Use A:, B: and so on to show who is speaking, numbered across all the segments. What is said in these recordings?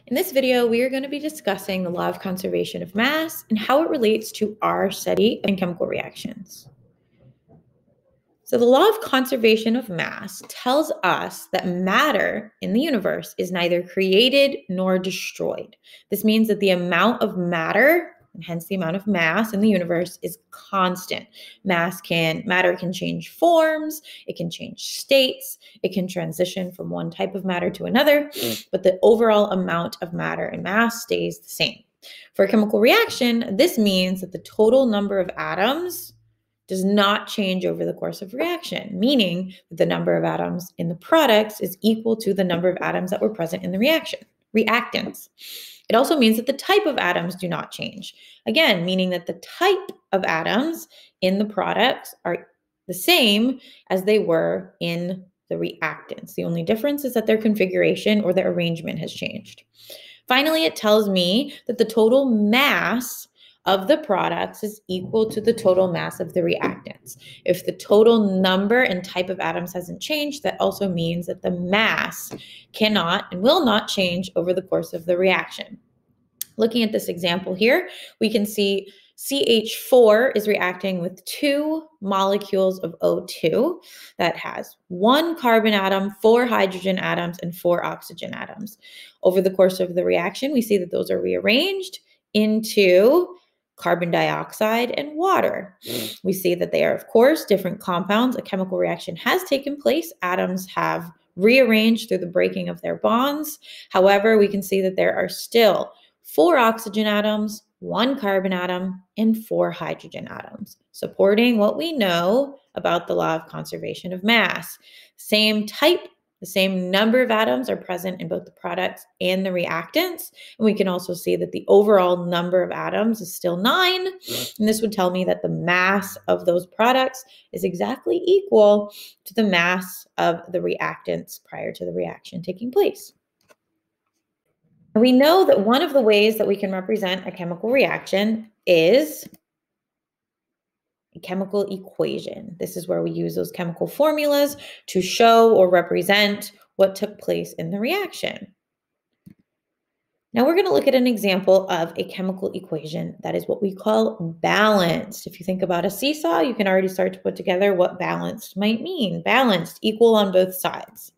A: In this video, we are going to be discussing the law of conservation of mass and how it relates to our study of chemical reactions. So the law of conservation of mass tells us that matter in the universe is neither created nor destroyed. This means that the amount of matter, and hence the amount of mass in the universe, is constant. Matter can change forms, it can change states, it can transition from one type of matter to another, but the overall amount of matter and mass stays the same. For a chemical reaction, this means that the total number of atoms does not change over the course of reaction, meaning that the number of atoms in the products is equal to the number of atoms that were present in the reactants. It also means that the type of atoms do not change. Again, meaning that the type of atoms in the products are the same as they were in the reactants. The only difference is that their configuration or their arrangement has changed. Finally, it tells me that the total mass of the products is equal to the total mass of the reactants. If the total number and type of atoms hasn't changed, that also means that the mass cannot and will not change over the course of the reaction. Looking at this example here, we can see CH4 is reacting with 2 molecules of O2 that has 1 carbon atom, 4 hydrogen atoms, and 4 oxygen atoms. Over the course of the reaction, we see that those are rearranged into carbon dioxide and water. We see that they are, of course, different compounds. A chemical reaction has taken place. Atoms have rearranged through the breaking of their bonds. However, we can see that there are still 4 oxygen atoms, 1 carbon atom, and 4 hydrogen atoms, supporting what we know about the law of conservation of mass. Same type, the same number of atoms are present in both the products and the reactants. And we can also see that the overall number of atoms is still 9. And this would tell me that the mass of those products is exactly equal to the mass of the reactants prior to the reaction taking place. We know that one of the ways that we can represent a chemical reaction is a chemical equation. This is where we use those chemical formulas to show or represent what took place in the reaction. Now we're going to look at an example of a chemical equation that is what we call balanced. If you think about a seesaw, you can already start to put together what balanced might mean. Balanced, equal on both sides.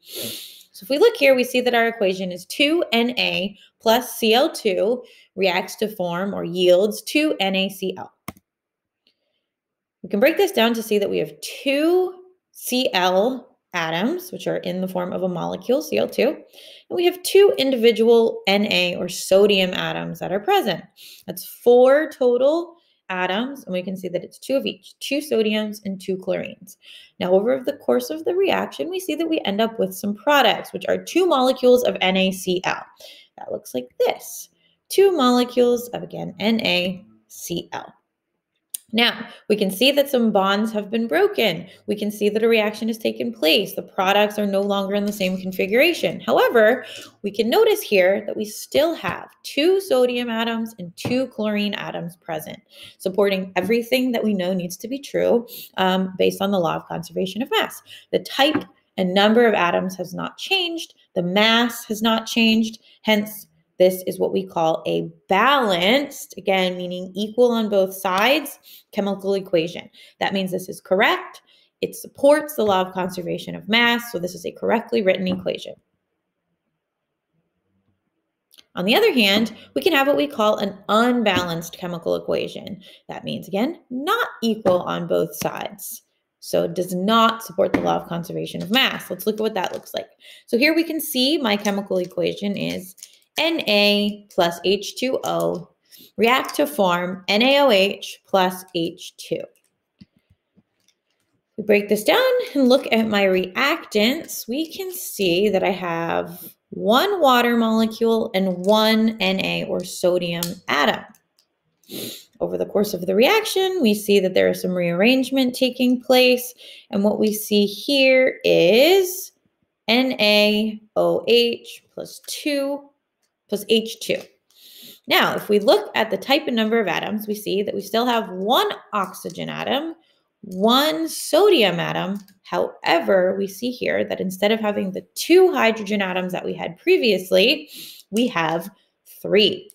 A: So if we look here, we see that our equation is 2Na plus Cl2 reacts to form or yields 2NaCl. We can break this down to see that we have 2 Cl atoms, which are in the form of a molecule, Cl2, and we have 2 individual Na or sodium atoms that are present. That's 4 total atoms, and we can see that it's 2 of each, 2 sodiums and 2 chlorines. Now, over the course of the reaction, we see that we end up with some products, which are 2 molecules of NaCl. That looks like this, 2 molecules of, again, NaCl. Now, we can see that some bonds have been broken. We can see that a reaction has taken place. The products are no longer in the same configuration. However, we can notice here that we still have 2 sodium atoms and 2 chlorine atoms present, supporting everything that we know needs to be true based on the law of conservation of mass. The type and number of atoms has not changed. The mass has not changed. Hence, this is what we call a balanced, again, meaning equal on both sides, chemical equation. That means this is correct. It supports the law of conservation of mass, so this is a correctly written equation. On the other hand, we can have what we call an unbalanced chemical equation. That means, again, not equal on both sides. So it does not support the law of conservation of mass. Let's look at what that looks like. So here we can see my chemical equation is Na plus H2O react to form NaOH plus H2. We break this down and look at my reactants. We can see that I have 1 water molecule and 1 Na or sodium atom. Over the course of the reaction, we see that there is some rearrangement taking place. And what we see here is NaOH plus 2 plus H2. Now, if we look at the type and number of atoms, we see that we still have 1 oxygen atom, 1 sodium atom. However, we see here that instead of having the 2 hydrogen atoms that we had previously, we have 3.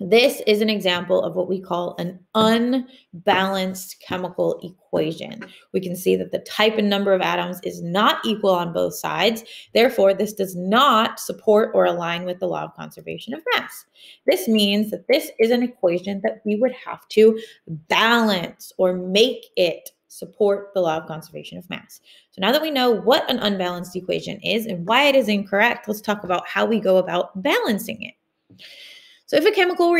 A: This is an example of what we call an unbalanced chemical equation. We can see that the type and number of atoms is not equal on both sides. Therefore, this does not support or align with the law of conservation of mass. This means that this is an equation that we would have to balance or make it support the law of conservation of mass. So now that we know what an unbalanced equation is and why it is incorrect, let's talk about how we go about balancing it. So if a chemical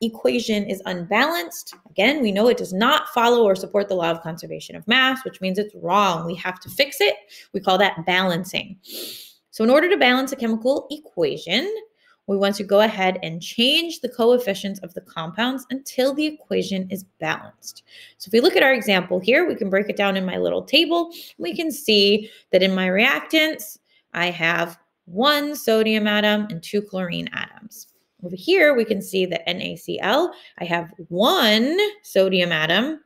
A: equation is unbalanced, again, we know it does not follow or support the law of conservation of mass, which means it's wrong. We have to fix it. We call that balancing. So in order to balance a chemical equation, we want to go ahead and change the coefficients of the compounds until the equation is balanced. So if we look at our example here, we can break it down in my little table. We can see that in my reactants, I have 1 sodium atom and 2 chlorine atoms. Over here, we can see that NaCl, I have 1 sodium atom,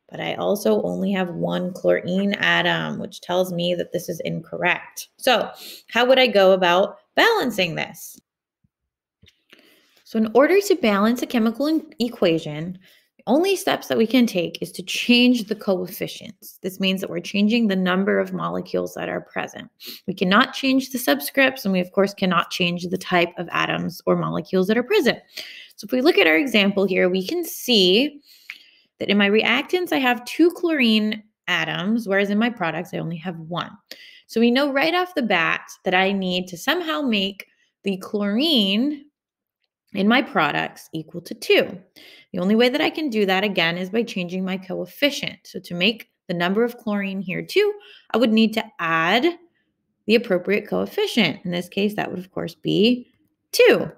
A: but I also only have 1 chlorine atom, which tells me that this is incorrect. So how would I go about balancing this? So in order to balance a chemical equation, the only steps that we can take is to change the coefficients. This means that we're changing the number of molecules that are present. We cannot change the subscripts, and we, of course, cannot change the type of atoms or molecules that are present. So if we look at our example here, we can see that in my reactants, I have 2 chlorine atoms, whereas in my products, I only have 1. So we know right off the bat that I need to somehow make the chlorine in my products equal to 2. The only way that I can do that, again, is by changing my coefficient. So to make the number of chlorine here 2, I would need to add the appropriate coefficient. In this case, that would, of course, be 2.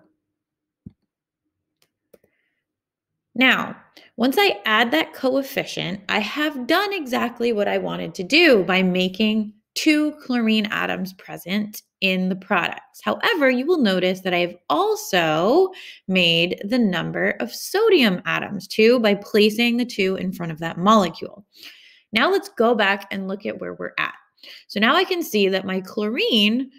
A: Now, once I add that coefficient, I have done exactly what I wanted to do by making 2 chlorine atoms present in the products. However, you will notice that I've also made the number of sodium atoms 2 by placing the 2 in front of that molecule. Now let's go back and look at where we're at. So now I can see that my chlorine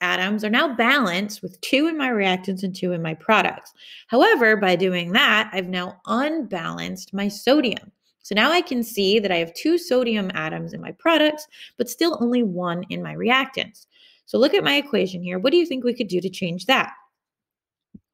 A: atoms are now balanced with 2 in my reactants and 2 in my products. However, by doing that, I've now unbalanced my sodium. So now I can see that I have 2 sodium atoms in my products, but still only 1 in my reactants. So look at my equation here. What do you think we could do to change that?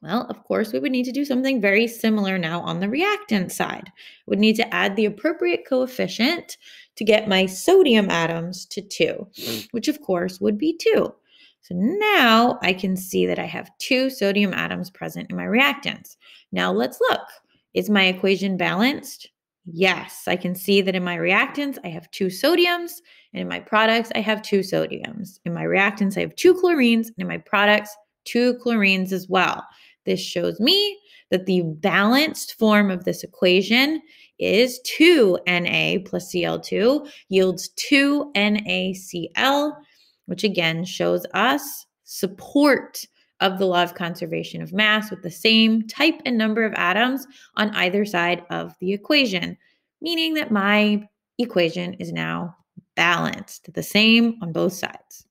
A: Well, of course, we would need to do something very similar now on the reactant side. We would need to add the appropriate coefficient to get my sodium atoms to 2, which of course would be 2. So now I can see that I have 2 sodium atoms present in my reactants. Now let's look. Is my equation balanced? Yes, I can see that in my reactants, I have 2 sodiums, and in my products, I have 2 sodiums. In my reactants, I have 2 chlorines, and in my products, 2 chlorines as well. This shows me that the balanced form of this equation is 2Na plus Cl2 yields 2NaCl, which again shows us support of the law of conservation of mass with the same type and number of atoms on either side of the equation, meaning that my equation is now balanced, the same on both sides.